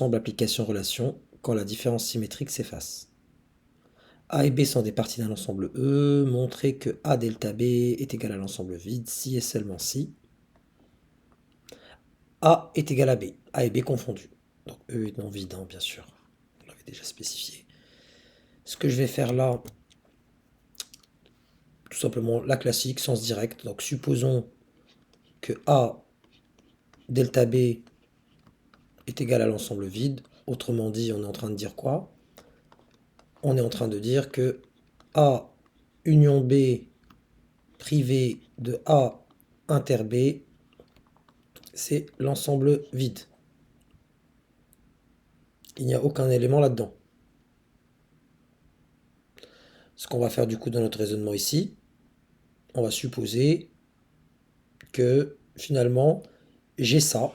Ensemble application relation quand la différence symétrique s'efface. A et B sont des parties d'un ensemble E. Montrer que A delta B est égal à l'ensemble vide si et seulement si A est égal à B. A et B confondus. Donc E est non vide, hein, bien sûr. On l'avait déjà spécifié. Ce que je vais faire là, tout simplement la classique, sens direct. Donc supposons que A delta B est égal à l'ensemble vide. Autrement dit, on est en train de dire quoi? On est en train de dire que A union B privé de A inter B, c'est l'ensemble vide. Il n'y a aucun élément là-dedans. Ce qu'on va faire du coup dans notre raisonnement ici, on va supposer que finalement j'ai ça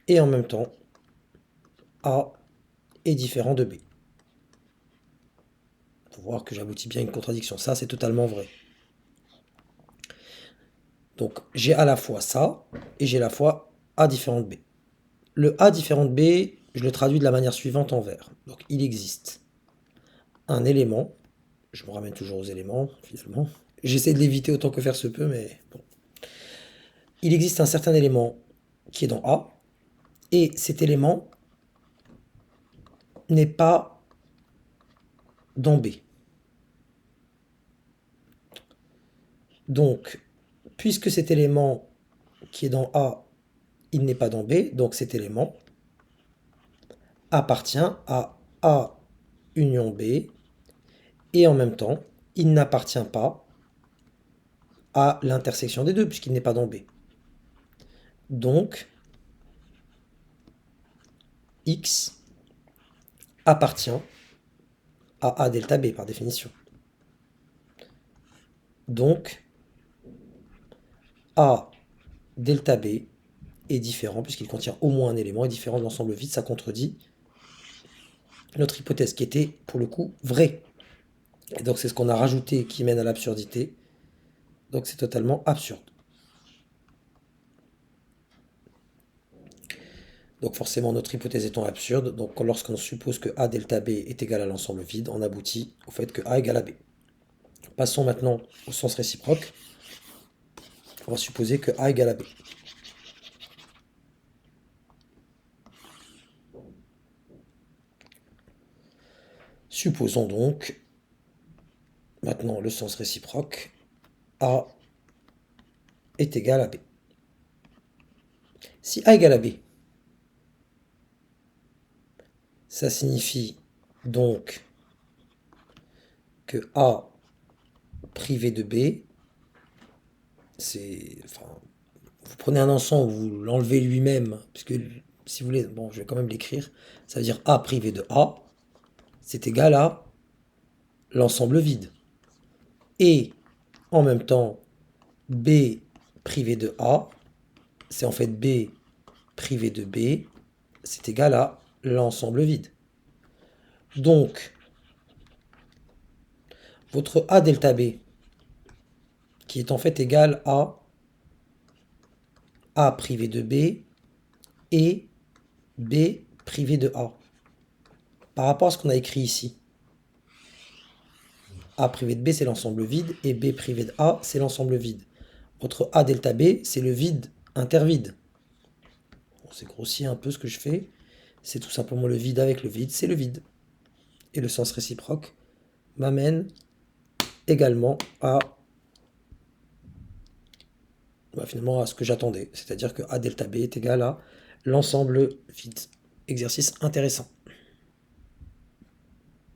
et en même temps A est différent de B. Il faut voir que j'aboutis bien à une contradiction. Ça, c'est totalement vrai. Donc j'ai à la fois ça et j'ai à la fois A différent de B. Le A différent de B, je le traduis de la manière suivante en vert. Donc il existe un élément, je me ramène toujours aux éléments finalement, j'essaie de l'éviter autant que faire se peut, mais bon. Il existe un certain élément qui est dans A, et cet élément n'est pas dans B. Donc, puisque cet élément qui est dans A, il n'est pas dans B, donc cet élément appartient à A union B, et en même temps, il n'appartient pas à l'intersection des deux, puisqu'il n'est pas dans B. Donc, X appartient à A delta B, par définition. Donc, A delta B est différent, puisqu'il contient au moins un élément, est différent de l'ensemble vide, ça contredit notre hypothèse qui était, pour le coup, vraie. Et donc c'est ce qu'on a rajouté qui mène à l'absurdité. Donc c'est totalement absurde. Donc forcément notre hypothèse étant absurde, donc lorsqu'on suppose que A delta B est égal à l'ensemble vide, on aboutit au fait que A égale à B. Passons maintenant au sens réciproque. On va supposer que A égale à B. Supposons donc, maintenant le sens réciproque, A est égal à B. Si A égale à B, ça signifie donc que A privé de B, c'est... Enfin, vous prenez un ensemble, vous l'enlevez lui-même, puisque si vous voulez, bon, je vais quand même l'écrire, ça veut dire A privé de A, c'est égal à l'ensemble vide. Et en même temps, B privé de A, c'est en fait B privé de B, c'est égal à l'ensemble vide. Donc, votre A delta B, qui est en fait égal à A privé de B et B privé de A. Par rapport à ce qu'on a écrit ici, A privé de B, c'est l'ensemble vide, et B privé de A, c'est l'ensemble vide. Votre A delta B, c'est le vide intervide. Bon, c'est grossier un peu ce que je fais. C'est tout simplement le vide avec le vide, c'est le vide. Et le sens réciproque m'amène également à finalement à ce que j'attendais. C'est-à-dire que A delta B est égal à l'ensemble vide. Exercice intéressant.